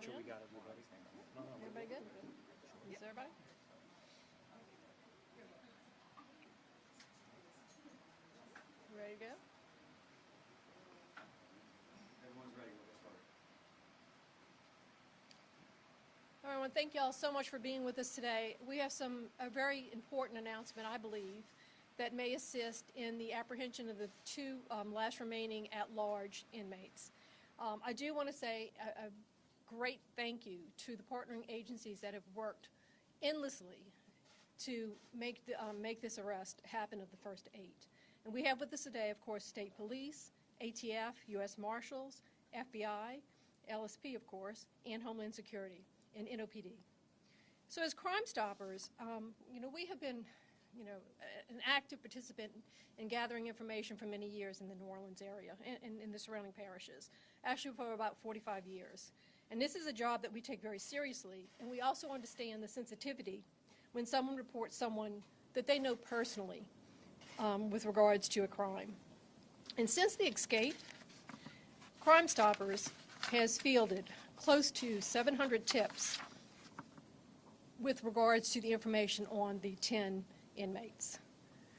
Sure we got everybody. No, no, we're Everybody good? Is everybody? Ready to go? Everyone's ready. We'll get started. All right, I want to thank you all so much for being with us today. We have a very important announcement, I believe, that may assist in the apprehension of the two last remaining at-large inmates. I do want to say a great thank you to the partnering agencies that have worked endlessly to make this arrest happen of the first 8. And we have with us today, of course, State Police, ATF, U.S. Marshals, FBI, LSP, of course, and Homeland Security, and NOPD. So as Crimestoppers, we have been, an active participant in gathering information for many years in the New Orleans area and in the surrounding parishes, actually for about 45 years. And this is a job that we take very seriously, and we also understand the sensitivity when someone reports someone that they know personally with regards to a crime. And since the escape, Crimestoppers has fielded close to 700 tips with regards to the information on the 10 inmates.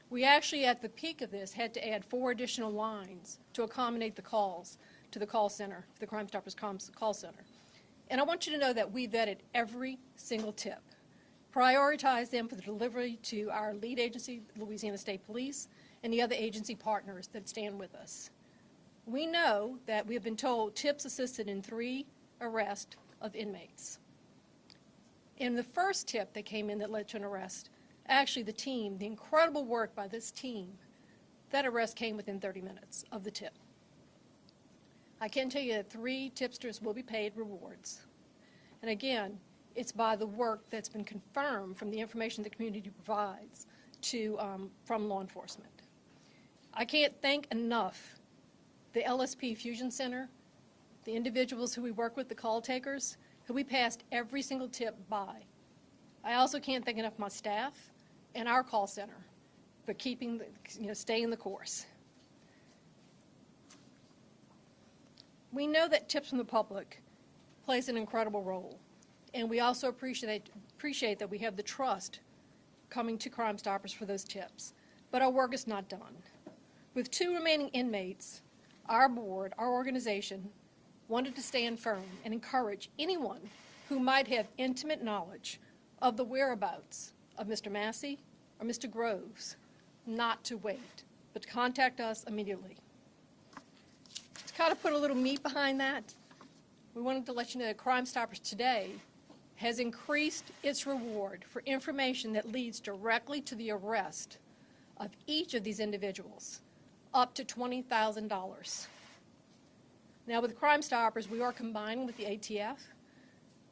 We actually, at the peak of this, had to add 4 additional lines to accommodate the calls to the call center, the Crimestoppers call center. And I want you to know that we vetted every single tip, prioritized them for the delivery to our lead agency, Louisiana State Police, and the other agency partners that stand with us. We know that we have been told tips assisted in 3 arrests of inmates. In the first tip that came in that led to an arrest, actually the incredible work by this team, that arrest came within 30 minutes of the tip. I can tell you that 3 tipsters will be paid rewards. And again, it's by the work that's been confirmed from the information the community provides from law enforcement. I can't thank enough the LSP Fusion Center, the individuals who we work with, the call takers, who we passed every single tip by. I also can't thank enough my staff and our call center for keeping, staying the course. We know that tips from the public plays an incredible role, and we also appreciate that we have the trust coming to Crimestoppers for those tips. But our work is not done. With 2 remaining inmates, our board, our organization, wanted to stand firm and encourage anyone who might have intimate knowledge of the whereabouts of Mr. Massey or Mr. Groves not to wait, but to contact us immediately. To kind of put a little meat behind that, we wanted to let you know that Crimestoppers today has increased its reward for information that leads directly to the arrest of each of these individuals, up to $20,000. Now with Crimestoppers, we are combining with the ATF,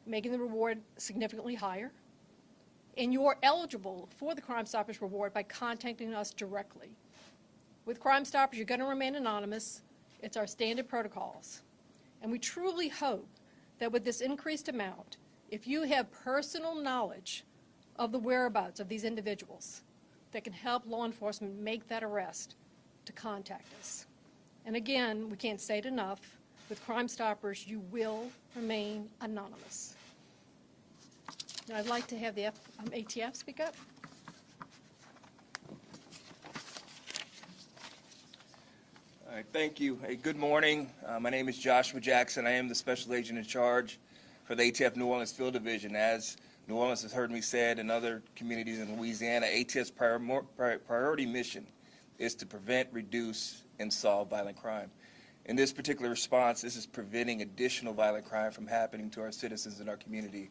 making the reward significantly higher. And you are eligible for the Crimestoppers reward by contacting us directly. With Crimestoppers, you're going to remain anonymous. It's our standard protocols. And we truly hope that with this increased amount, if you have personal knowledge of the whereabouts of these individuals that can help law enforcement make that arrest, to contact us. And again, we can't say it enough, with Crimestoppers, you will remain anonymous. Now, I'd like to have the ATF speak up. All right, thank you. Hey, good morning. My name is Joshua Jackson. I am the special agent in charge for the ATF New Orleans Field Division. As New Orleans has heard me said in other communities in Louisiana, ATF's priority mission is to prevent, reduce, and solve violent crime. In this particular response, this is preventing additional violent crime from happening to our citizens in our community.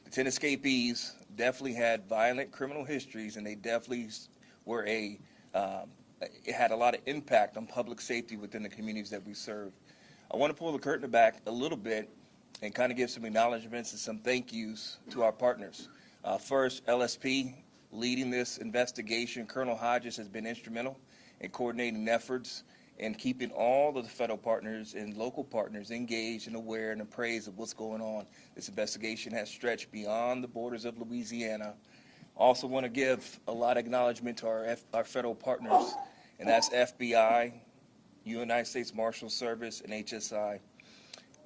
The 10 escapees definitely had violent criminal histories, and they definitely were it had a lot of impact on public safety within the communities that we serve. I want to pull the curtain back a little bit and kind of give some acknowledgments and some thank yous to our partners. First, LSP, leading this investigation. Colonel Hodges has been instrumental in coordinating efforts and keeping all of the federal partners and local partners engaged and aware and appraised of what's going on. This investigation has stretched beyond the borders of Louisiana. Also want to give a lot of acknowledgement to our federal partners, and that's FBI, United States Marshals Service, and HSI.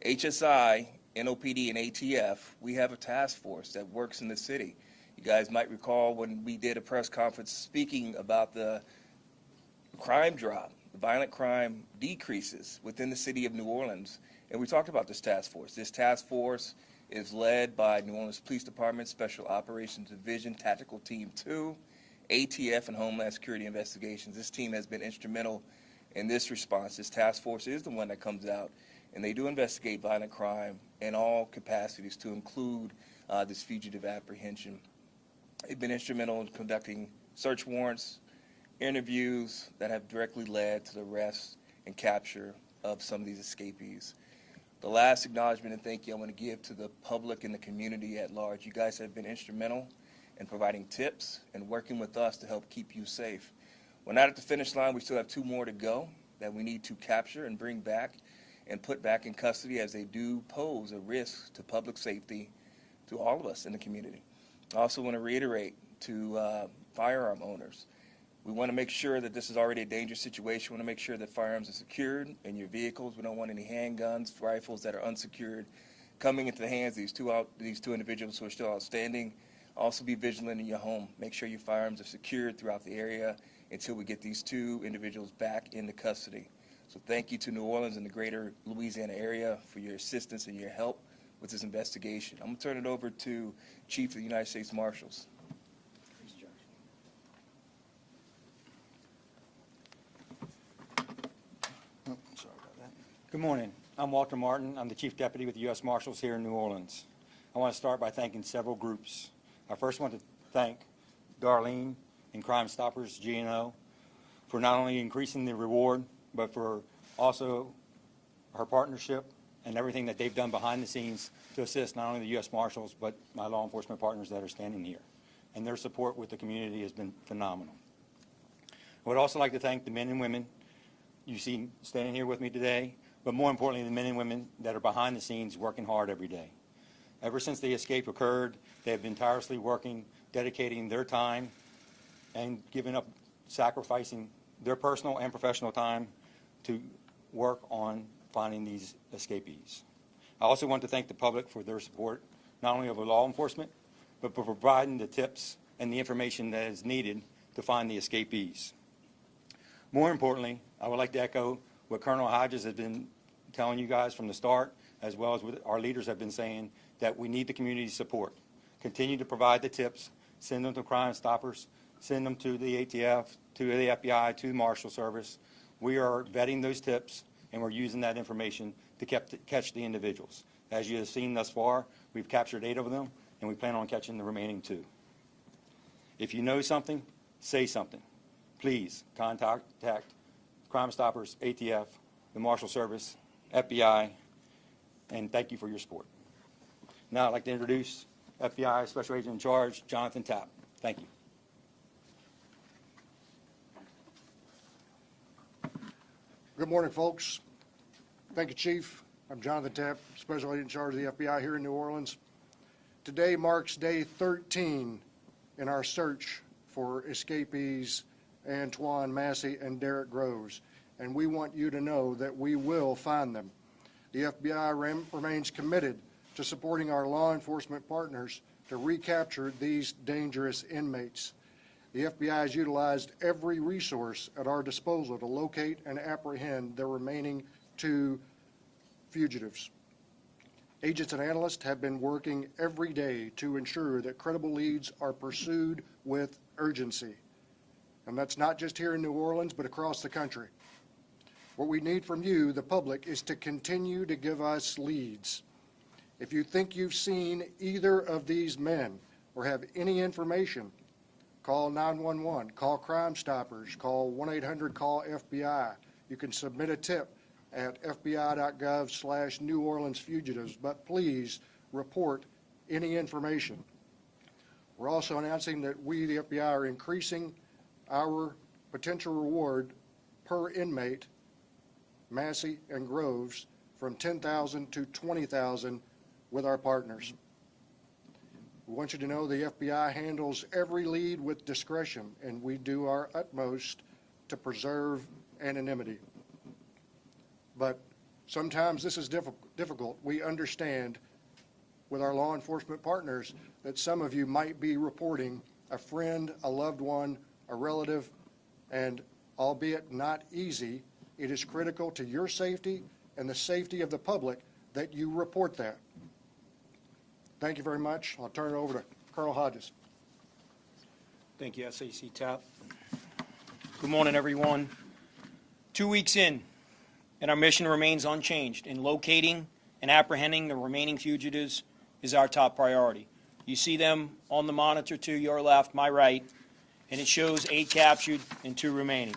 HSI NOPD and ATF, we have a task force that works in the city. You guys might recall when we did a press conference speaking about the crime drop, the violent crime decreases within the city of New Orleans, and we talked about this task force. This task force is led by New Orleans Police Department Special Operations Division Tactical Team 2, ATF, and Homeland Security Investigations. This team has been instrumental in this response. This task force is the one that comes out, and they do investigate violent crime in all capacities, to include this fugitive apprehension. They've been instrumental in conducting search warrants, interviews that have directly led to the arrest and capture of some of these escapees. The last acknowledgement and thank you I want to give to the public and the community at large. You guys have been instrumental in providing tips and working with us to help keep you safe. We're not at the finish line. We still have 2 more to go that we need to capture and bring back and put back in custody, as they do pose a risk to public safety to all of us in the community. I also want to reiterate to firearm owners, we want to make sure that this is already a dangerous situation. We want to make sure that firearms are secured in your vehicles. We don't want any handguns, rifles that are unsecured coming into the hands of these two individuals who are still outstanding. Also be vigilant in your home. Make sure your firearms are secured throughout the area until we get these 2 individuals back into custody. So thank you to New Orleans and the greater Louisiana area for your assistance and your help with this investigation. I'm going to turn it over to Chief of the United States Marshals. Sorry about that. Good morning. I'm Walter Martin. I'm the Chief Deputy with the U.S. Marshals here in New Orleans. I want to start by thanking several groups. I first want to thank Darlene and Crimestoppers, GNO, for not only increasing the reward, but for also her partnership and everything that they've done behind the scenes to assist not only the U.S. Marshals, but my law enforcement partners that are standing here. And their support with the community has been phenomenal. I would also like to thank the men and women you see standing here with me today, but more importantly, the men and women that are behind the scenes working hard every day. Ever since the escape occurred, they have been tirelessly working, dedicating their time and giving up, sacrificing their personal and professional time to work on finding these escapees. I also want to thank the public for their support, not only of law enforcement, but for providing the tips and the information that is needed to find the escapees. More importantly, I would like to echo what Colonel Hodges has been telling you guys from the start, as well as what our leaders have been saying, that we need the community support. Continue to provide the tips, send them to Crimestoppers, send them to the ATF, to the FBI, to the Marshal Service. We are vetting those tips, and we're using that information to catch the individuals. As you have seen thus far, we've captured 8 of them, and we plan on catching the remaining 2. If you know something, say something. Please contact Crimestoppers, ATF, the Marshal Service, FBI, and thank you for your support. Now I'd like to introduce FBI Special Agent in Charge, Jonathan Tapp. Thank you. Good morning, folks. Thank you, Chief. I'm Jonathan Tapp, Special Agent in charge of the FBI here in New Orleans. Today marks day 13 in our search for escapees Antoine Massey and Derek Groves, and we want you to know that we will find them. The FBI remains committed to supporting our law enforcement partners to recapture these dangerous inmates. The FBI has utilized every resource at our disposal to locate and apprehend the remaining 2 fugitives. Agents and analysts have been working every day to ensure that credible leads are pursued with urgency. And that's not just here in New Orleans, but across the country. What we need from you, the public, is to continue to give us leads. If you think you've seen either of these men or have any information, call 911, call Crimestoppers, call 1-800-CALL-FBI. You can submit a tip at fbi.gov/New Orleans fugitives, but please report any information. We're also announcing that we, the FBI, are increasing our potential reward per inmate, Massey and Groves, from $10,000 to $20,000 with our partners. We want you to know the FBI handles every lead with discretion, and we do our utmost to preserve anonymity. But Sometimes this is difficult. We understand with our law enforcement partners that some of you might be reporting a friend, a loved one, a relative, and albeit not easy, it is critical to your safety and the safety of the public that you report that. Thank you very much. I'll turn it over to Colonel Hodges. Thank you, SAC TAP. Good morning, everyone. 2 weeks in, and our mission remains unchanged. In locating and apprehending the remaining fugitives is our top priority. You see them on the monitor to your left, my right, and it shows 8 captured and 2 remaining.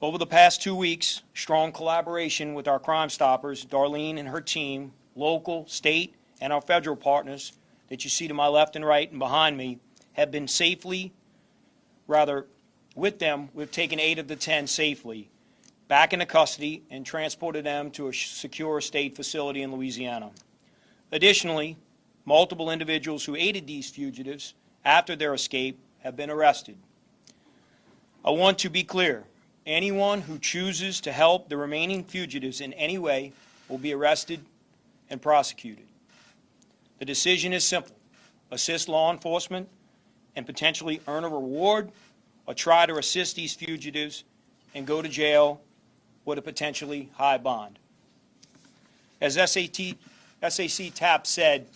Over the past 2 weeks, strong collaboration with our Crimestoppers, Darlene and her team, local, state, and our federal partners that you see to my left and right and behind me, have been with them, we've taken 8 of the 10 safely back into custody and transported them to a secure state facility in Louisiana. Additionally, multiple individuals who aided these fugitives after their escape have been arrested. I want to be clear. Anyone who chooses to help the remaining fugitives in any way will be arrested and prosecuted. The decision is simple. Assist law enforcement and potentially earn a reward, or try to assist these fugitives and go to jail with a potentially high bond. As SAC TAP said,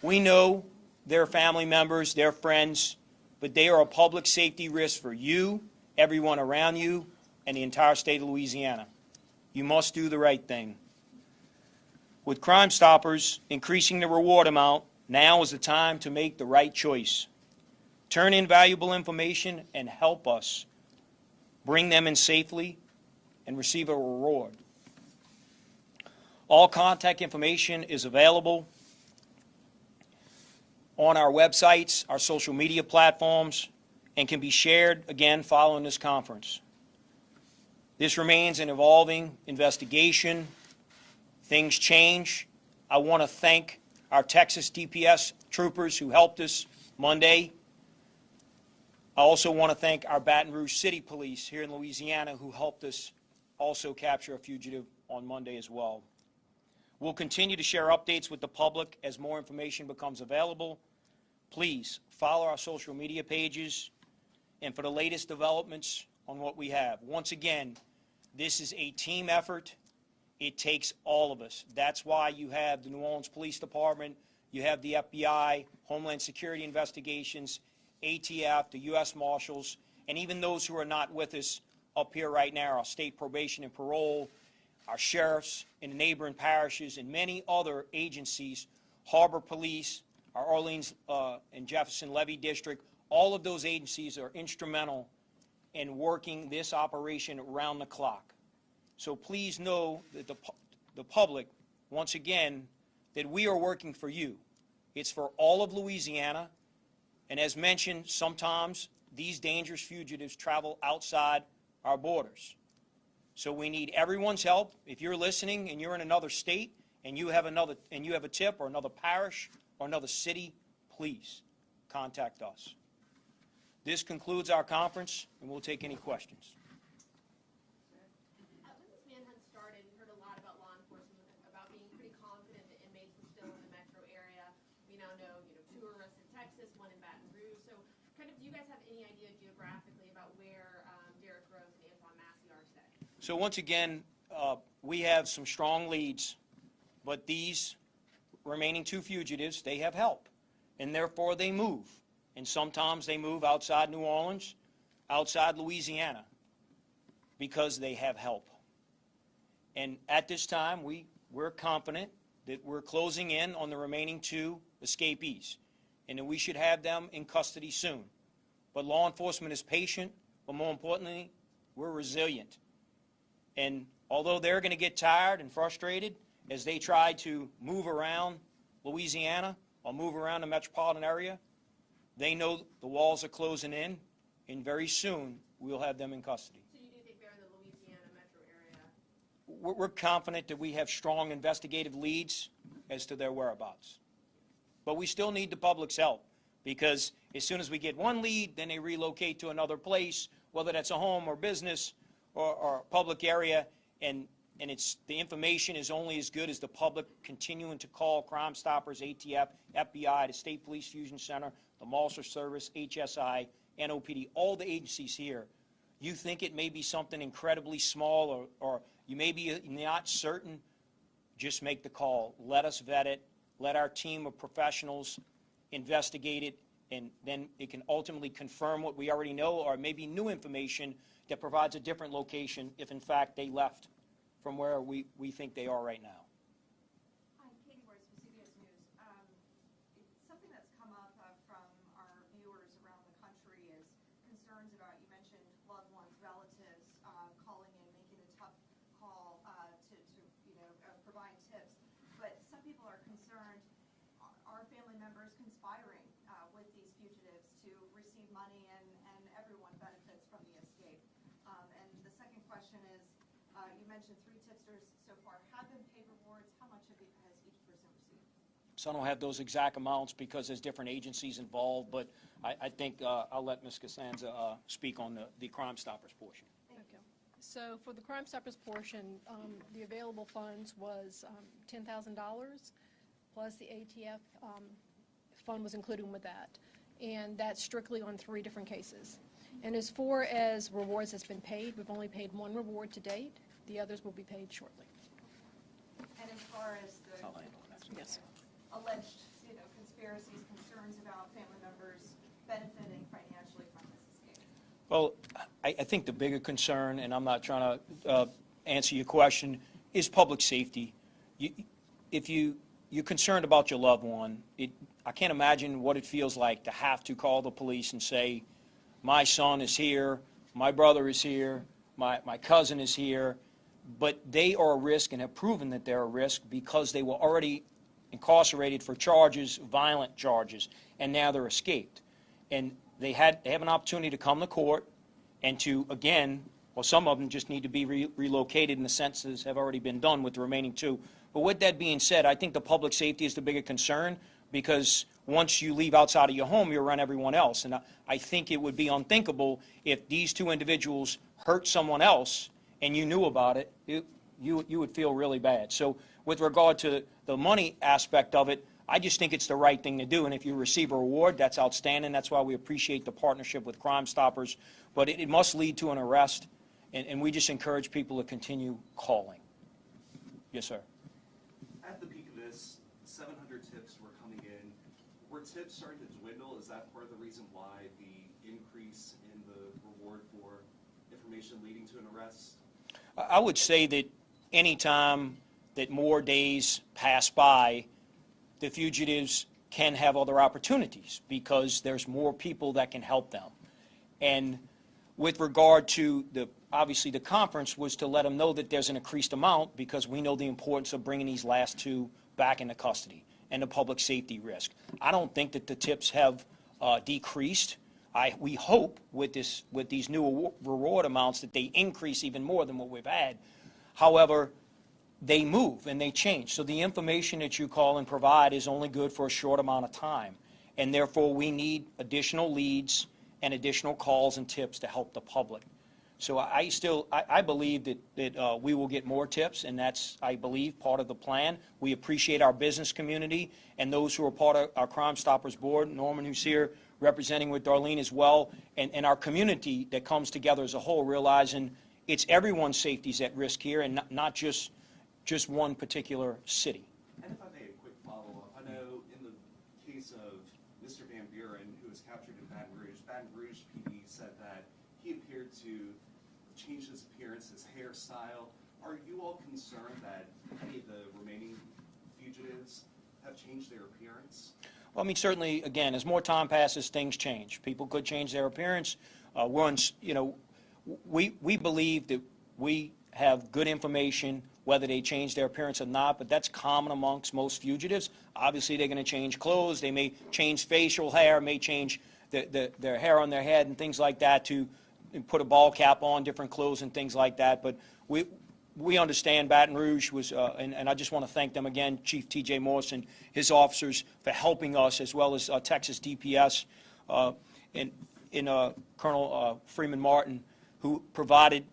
we know their family members, their friends, but they are a public safety risk for you, everyone around you, and the entire state of Louisiana. You must do the right thing. With Crimestoppers increasing the reward amount, now is the time to make the right choice. Turn in valuable information and help us bring them in safely and receive a reward. All contact information is available on our websites, our social media platforms, and can be shared again following this conference. This remains an evolving investigation. Things change. I want to thank our Texas DPS troopers who helped us Monday. I also want to thank our Baton Rouge City Police here in Louisiana who helped us also capture a fugitive on Monday as well. We'll continue to share updates with the public as more information becomes available. Please follow our social media pages and for the latest developments on what we have. Once again, this is a team effort. It takes all of us. That's why you have the New Orleans Police Department, you have the FBI, Homeland Security Investigations, ATF, the U.S. Marshals, and even those who are not with us up here right now, our state probation and parole, our sheriffs in the neighboring parishes, and many other agencies, Harbor Police, our Orleans and Jefferson Levee District. All of those agencies are instrumental in working this operation around the clock. So please know that the public, once again, that we are working for you. It's for all of Louisiana. And as mentioned, sometimes these dangerous fugitives travel outside our borders. So we need everyone's help. If you're listening and you're in another state and you have a tip or another parish or another city, please contact us. This concludes our conference, and we'll take any questions. When this manhunt started, we heard a lot about law enforcement, about being pretty confident that inmates were still in the metro area. We now know, 2 arrests in Texas, 1 in Baton Rouge. So, do you guys have any idea geographically about where Derrick Rose and Antoine Massey are today? So once again, we have some strong leads, but these remaining 2 fugitives, they have help, and therefore they move. And sometimes they move outside New Orleans, outside Louisiana, because they have help. And at this time, we're confident that we're closing in on the remaining 2 escapees, and that we should have them in custody soon. But law enforcement is patient, but more importantly, we're resilient. And although they're going to get tired and frustrated as they try to move around Louisiana or move around the metropolitan area, they know the walls are closing in, and very soon we'll have them in custody. So you do think they're in the Louisiana metro area? We're confident that we have strong investigative leads as to their whereabouts. But we still need the public's help, because as soon as we get one lead, then they relocate to another place, whether that's a home or business or public area, and and the information is only as good as the public continuing to call Crimestoppers, ATF, FBI, the State Police Fusion Center, the Marshals Service, HSI, NOPD, all the agencies here. You think it may be something incredibly small, or you may be not certain, just make the call. Let us vet it. Let our team of professionals investigate it, and then it can ultimately confirm what we already know, or maybe new information that provides a different location if, in fact, they left from where we think they are right now. Hi, Katie Royce with CBS News. Something that's come up from our viewers around the country is concerns about, you mentioned loved ones, relatives calling in, making a tough call to provide tips. But some people are concerned, are family members conspiring with these fugitives to receive money, and everyone benefits from the escape? And the second question is, you mentioned 3 tipsters so far have been paid rewards. How much has each person received? So I don't have those exact amounts because there's different agencies involved, but I think I'll let Ms. Costanza speak on the Crimestoppers portion. Okay. So for the Crimestoppers portion, the available funds was $10,000, plus the ATF fund was included with that. And that's strictly on 3 different cases. And as far as rewards that's been paid, we've only paid 1 reward to date. The others will be paid shortly. And as far as the Yes. alleged, conspiracies, concerns about family members benefiting financially from this escape? Well, I think the bigger concern, and I'm not trying to answer your question, is public safety. If you're concerned about your loved one, I can't imagine what it feels like to have to call the police and say, my son is here, my brother is here, my cousin is here, but they are a risk and have proven that they're a risk because they were already incarcerated for charges, violent charges, and now they're escaped. And they have an opportunity to come to court and to, again, well, some of them just need to be relocated, and the sentences have already been done with the remaining 2. But with that being said, I think the public safety is the bigger concern, because once you leave outside of your home, you're around everyone else. And I think it would be unthinkable if these 2 individuals hurt someone else and you knew about it, you would feel really bad. So with regard to the money aspect of it, I just think it's the right thing to do. And if you receive a reward, that's outstanding. That's why we appreciate the partnership with Crimestoppers. But it must lead to an arrest, and we just encourage people to continue calling. Yes, sir. At the peak of this, 700 tips were coming in. Were tips starting to dwindle? Is that part of the reason why the increase in the reward for information leading to an arrest? I would say that any time that more days pass by, the fugitives can have other opportunities because there's more people that can help them. And with regard to obviously the conference was to let them know that there's an increased amount because we know the importance of bringing these last 2 back into custody and the public safety risk. I don't think that the tips have decreased. We hope with these new reward amounts that they increase even more than what we've had. However, they move and they change. So the information that you call and provide is only good for a short amount of time. And therefore, we need additional leads and additional calls and tips to help the public. So I believe that we will get more tips, and that's, I believe, part of the plan. We appreciate our business community and those who are part of our Crimestoppers board, Norman, who's here representing with Darlene as well, and our community that comes together as a whole, realizing it's everyone's safety's at risk here and not just one particular city. And if I may, a quick follow-up. I know in the case of Mr. Van Buren, who was captured in Baton Rouge PD said that he appeared to change his appearance, his hairstyle. Are you all concerned that any of the remaining fugitives have changed their appearance? Well, I mean, certainly, again, as more time passes, things change. People could change their appearance. We believe that we have good information, whether they change their appearance or not, but that's common amongst most fugitives. Obviously, they're going to change clothes. They may change facial hair, may change their hair on their head and things like that to put a ball cap on, different clothes and things like that. But we understand Baton Rouge was, and I just want to thank them again, Chief T.J. Morse and his officers for helping us, as well as Texas DPS and Colonel Freeman Martin, who provided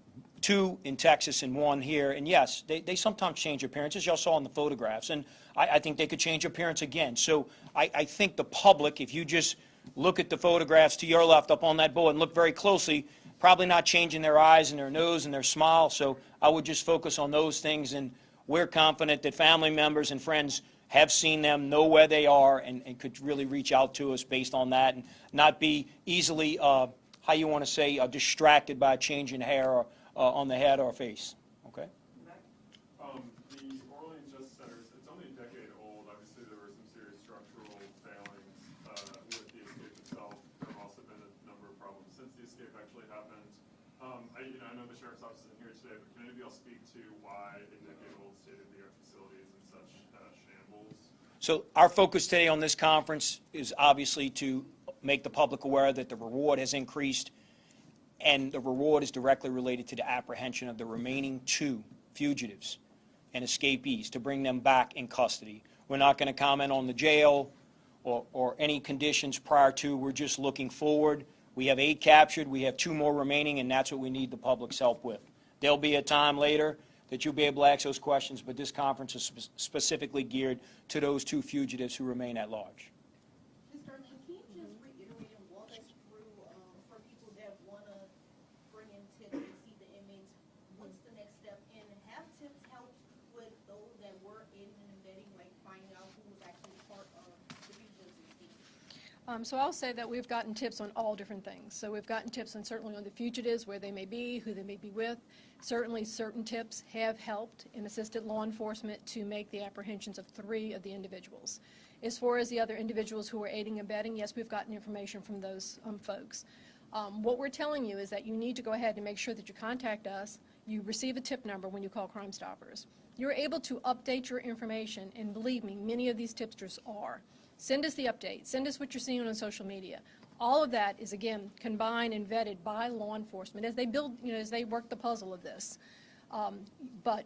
2 in Texas and 1 here. And yes, they sometimes change appearance, as y'all saw in the photographs. And I think they could change appearance again. So I think the public, if you just look at the photographs to your left up on that board and look very closely, probably not changing their eyes and their nose and their smile. So I would just focus on those things. And we're confident that family members and friends have seen them, know where they are, and could really reach out to us based on that and not be easily, how you want to say, distracted by a change in hair or, on the head or face. Okay? The Orleans Justice Center, it's only a decade old. Obviously, there were some serious structural failings with the escape itself. There have also been a number of problems since the escape actually happened. I know the Sheriff's Office isn't here today, but can any of y'all speak to why a decade-old state-of-the-art facility is in such shambles? So our focus today on this conference is obviously to make the public aware that the reward has increased, and the reward is directly related to the apprehension of the remaining 2 fugitives and escapees to bring them back in custody. We're not going to comment on the jail or any conditions prior to. We're just looking forward. We have 8 captured. We have 2 more remaining, and that's what we need the public's help with. There'll be a time later that you'll be able to ask those questions, but this conference is specifically geared to those 2 fugitives who remain at large. Ms. Darlene, can you just reiterate and walk us through, for people that want to bring in tips and see the inmates, what's the next step? And have tips helped with those that were in and embedding, like finding out who was actually part of the fugitives escape? So I'll say that we've gotten tips on all different things. So we've gotten tips on certainly on the fugitives, where they may be, who they may be with. Certainly certain tips have helped and assisted law enforcement to make the apprehensions of 3 of the individuals. As far as the other individuals who are aiding and abetting, yes, we've gotten information from those folks. What we're telling you is that you need to go ahead and make sure that you contact us. You receive a tip number when you call Crimestoppers. You're able to update your information, and believe me, many of these tipsters are. Send us the update. Send us what you're seeing on social media. All of that is, again, combined and vetted by law enforcement as they build, as they work the puzzle of this. But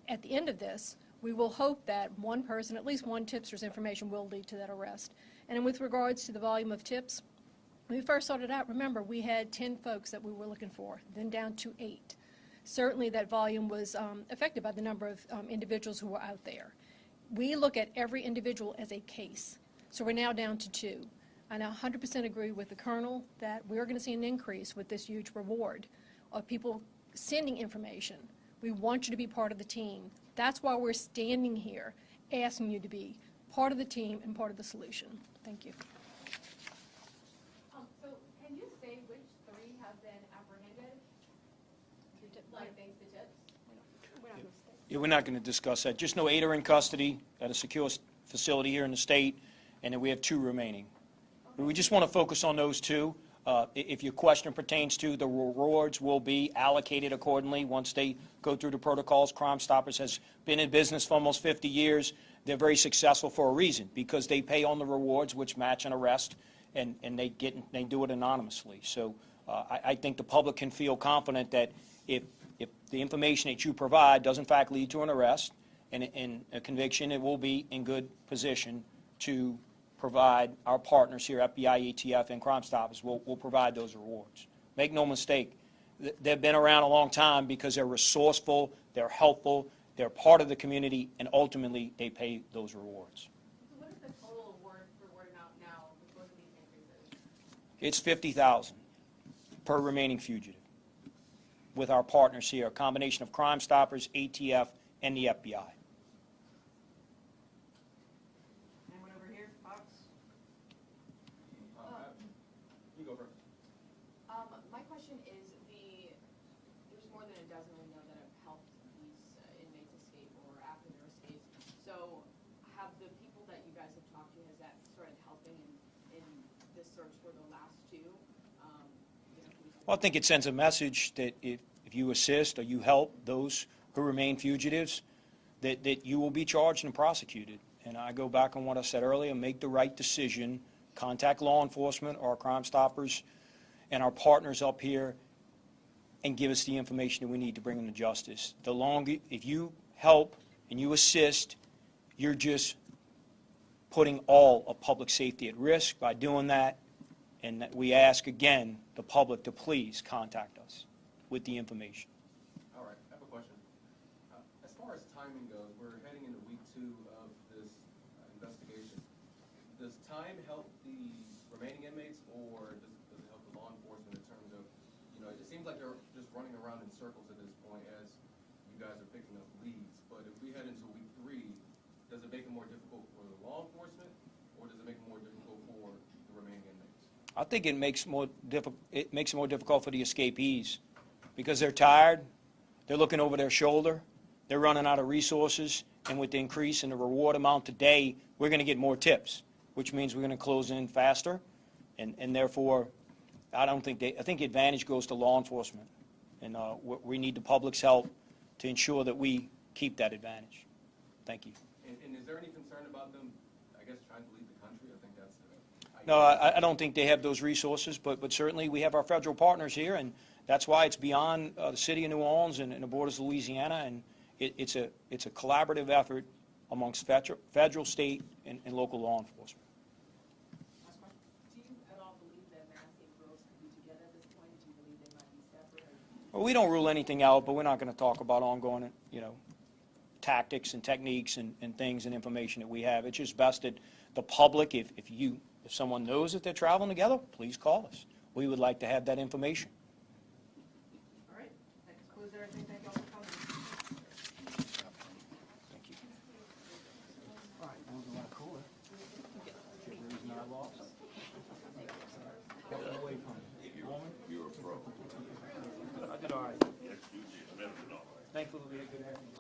at the end of this, we will hope that one person, at least one tipster's information, will lead to that arrest. And with regards to the volume of tips, when we first started out, remember, we had 10 folks that we were looking for, then down to 8. Certainly that volume was affected by the number of individuals who were out there. We look at every individual as a case. So we're now down to 2. I 100% agree with the Colonel that we're going to see an increase with this huge reward of people sending information. We want you to be part of the team. That's why we're standing here asking you to be part of the team and part of the solution. Thank you. So can you say which 3 have been apprehended? Like thanks to tips? Yeah, we're not going to discuss that. Just know 8 are in custody at a secure facility here in the state, and then we have 2 remaining. We just want to focus on those 2. If your question pertains to the rewards, will be allocated accordingly once they go through the protocols. Crimestoppers has been in business for almost 50 years. They're very successful for a reason, because they pay on the rewards, which match an arrest, and they do it anonymously. So I think the public can feel confident that if the information that you provide does in fact lead to an arrest and a conviction, it will be in good position to provide our partners here, FBI, ATF, and Crimestoppers will provide those rewards. Make no mistake, they've been around a long time because they're resourceful, they're helpful, they're part of the community, and ultimately they pay those rewards. So what is the total reward amount now with both of these increases? It's $50,000 per remaining fugitive with our partners here, a combination of Crimestoppers, ATF, and the FBI. Anyone over here? Fox? You go first. My question is, there's more than a dozen we know that have helped these inmates escape or after their escape. So have the people that you guys have talked to, has that started helping in this search for the last 2? Well, I think it sends a message that if you assist or you help those who remain fugitives, that you will be charged and prosecuted. And I go back on what I said earlier, make the right decision, contact law enforcement or Crimestoppers and our partners up here, and give us the information that we need to bring them to justice. If you help and you assist, you're just putting all of public safety at risk by doing that. And we ask again the public to please contact us with the information. as timing goes, we're heading into week 2 of this investigation. Does time help the remaining inmates, or does it help the law enforcement in terms of, it seems like they're just running around in circles at this point as you guys are picking up leads. But if we head into week 3, does it make it more difficult for the law enforcement, or does it make it more difficult for the remaining inmates? I think it makes it more difficult for the escapees because they're tired, they're looking over their shoulder, they're running out of resources, and with the increase in the reward amount today, we're going to get more tips, which means we're going to close in faster, and therefore, I think the advantage goes to law enforcement, and we need the public's help to ensure that we keep that advantage. Thank you. And is there any concern about them, I guess, trying to leave the country? I think that's No, I don't think they have those resources, but certainly we have our federal partners here, and that's why it's beyond the city of New Orleans and the borders of Louisiana, and it's a collaborative effort amongst federal, state, and local law enforcement. Do you at all believe that mass and girls could be together at this point? Do you believe they might be separate? Well, we don't rule anything out, but we're not going to talk about ongoing, tactics and techniques and things and information that we have. It's just best that the public, if someone knows that they're traveling together, please call us. We would like to have that information. All right, that concludes everything. Thank you all for coming. Thank you. All right, that was a lot cooler. Reason I lost. Walking away from it. You're a pro. I did all right. Thankfully, we had good afternoon.